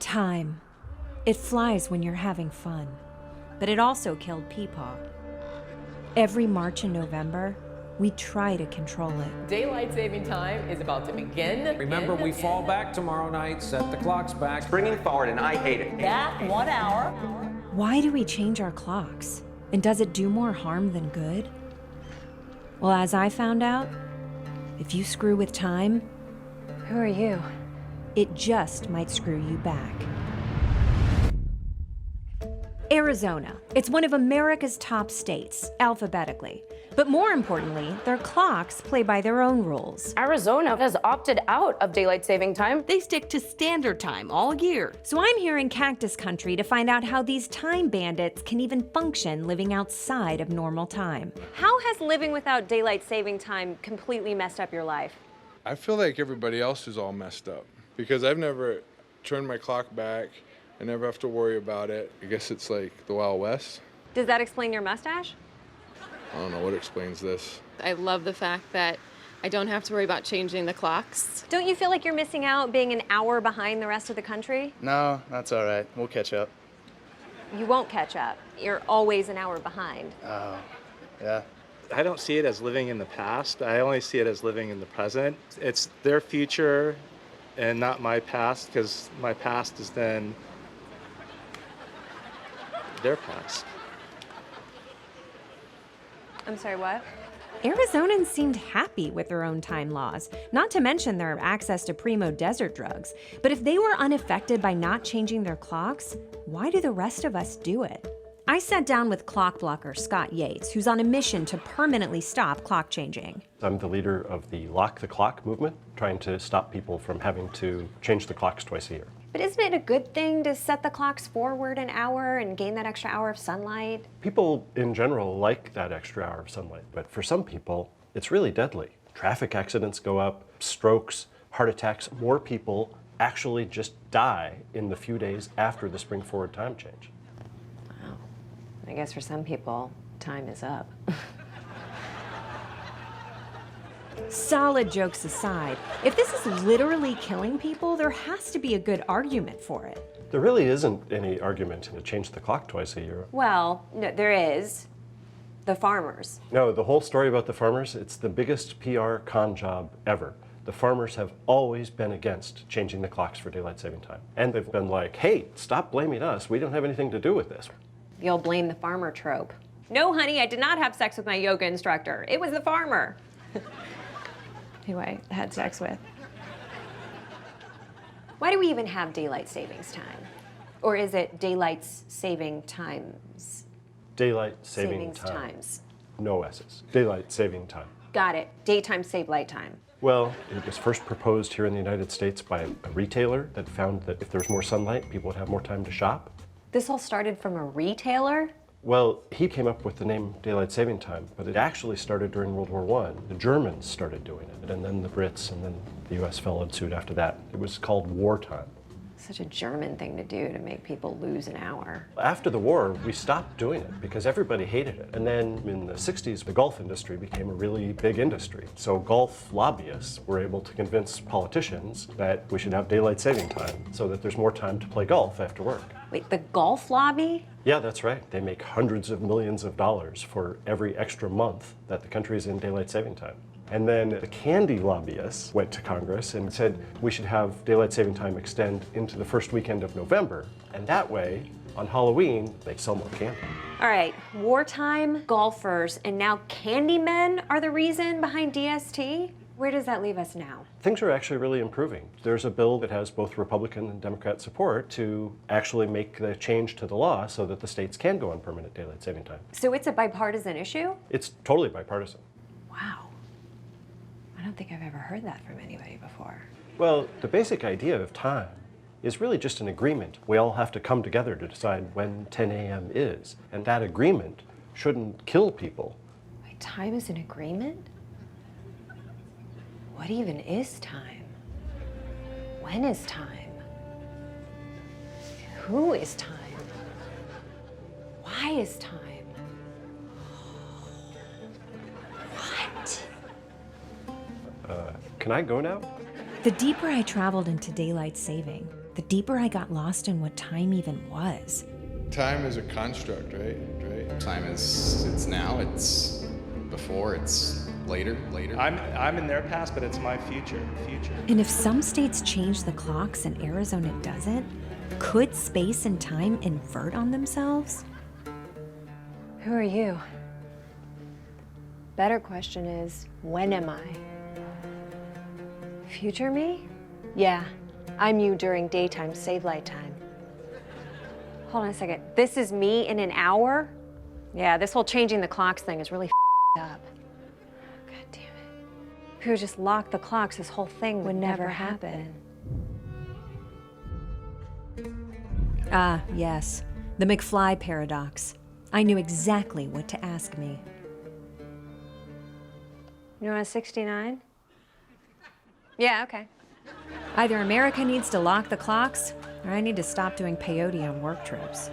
Time. It flies when you're having fun, but it also killed Peepaw. Every March and November, we try to control it. Daylight saving time is about to begin. Remember, we fall back tomorrow night, set the clocks back. Bringing forward, and I hate it. Back 1 hour. Why do we change our clocks? And does it do more harm than good? Well, as I found out, if you screw with time, who are you? It just might screw you back. Arizona. It's one of America's top states, alphabetically. But more importantly, their clocks play by their own rules. Arizona has opted out of daylight saving time. They stick to standard time all year. So I'm here in Cactus Country to find out how these time bandits can even function living outside of normal time. How has living without daylight saving time completely messed up your life? I feel like everybody else is all messed up because I've never turned my clock back. I never have to worry about it. I guess it's like the Wild West. Does that explain your mustache? I don't know what explains this. I love the fact that I don't have to worry about changing the clocks. Don't you feel like you're missing out being an hour behind the rest of the country? No, that's all right. We'll catch up. You won't catch up. You're always an hour behind. Oh, yeah. I don't see it as living in the past. I only see it as living in the present. It's their future and not my past, because my past is then their past. I'm sorry, what? Arizonans seemed happy with their own time laws, not to mention their access to primo desert drugs. But if they were unaffected by not changing their clocks, why do the rest of us do it? I sat down with clock blocker Scott Yates, who's on a mission to permanently stop clock changing. I'm the leader of the Lock the Clock movement, trying to stop people from having to change the clocks twice a year. But isn't it a good thing to set the clocks forward an hour and gain that extra hour of sunlight? People in general like that extra hour of sunlight, but for some people, it's really deadly. Traffic accidents go up, strokes, heart attacks. More people actually just die in the few days after the spring forward time change. Wow. I guess for some people, time is up. Solid jokes aside, if this is literally killing people, there has to be a good argument for it. There really isn't any argument to change the clock twice a year. Well, no, there is. The farmers. No, the whole story about the farmers, it's the biggest PR con job ever. The farmers have always been against changing the clocks for daylight saving time. And they've been like, hey, stop blaming us. We don't have anything to do with this. You'll blame the farmer trope. No, honey, I did not have sex with my yoga instructor. It was the farmer. Who I had sex with. Why do we even have daylight savings time? Or is it daylight saving times? Daylight saving time. Times. No S's. Daylight saving time. Got it. Daytime save light time. Well, it was first proposed here in the United States by a retailer that found that if there's more sunlight, people would have more time to shop. This all started from a retailer? Well, he came up with the name daylight saving time, but it actually started during World War I. The Germans started doing it, and then the Brits, and then the US followed suit after that. It was called wartime. Such a German thing to do to make people lose an hour. After the war, we stopped doing it because everybody hated it. And then in the 60s, the golf industry became a really big industry. So golf lobbyists were able to convince politicians that we should have daylight saving time so that there's more time to play golf after work. Wait, the golf lobby? Yeah, that's right. They make hundreds of millions of dollars for every extra month that the country's in daylight saving time. And then the candy lobbyists went to Congress and said we should have daylight saving time extend into the first weekend of November. And that way, on Halloween, they sell more candy. All right, wartime, golfers, and now candy men are the reason behind DST? Where does that leave us now? Things are actually really improving. There's a bill that has both Republican and Democrat support to actually make the change to the law so that the states can go on permanent daylight saving time. So it's a bipartisan issue? It's totally bipartisan. Wow. I don't think I've ever heard that from anybody before. Well, the basic idea of time is really just an agreement. We all have to come together to decide when 10 a.m. is. And that agreement shouldn't kill people. Wait, time is an agreement? What even is time? When is time? Who is time? Why is time? What? Can I go now? The deeper I traveled into daylight saving, the deeper I got lost in what time even was. Time is a construct, right? Time is, it's now, it's before, it's later. I'm in their past, but it's my future. And if some states change the clocks and Arizona doesn't, could space and time invert on themselves? Who are you? Better question is, when am I? Future me? Yeah, I'm you during daytime, save light time. Hold on a second. This is me in an hour? Yeah, this whole changing the clocks thing is really up. God damn it. If we would just lock the clocks, this whole thing would never happen. Ah, yes, the McFly paradox. I knew exactly what to ask me. You want a 69? Yeah, okay. Either America needs to lock the clocks, or I need to stop doing peyote on work trips.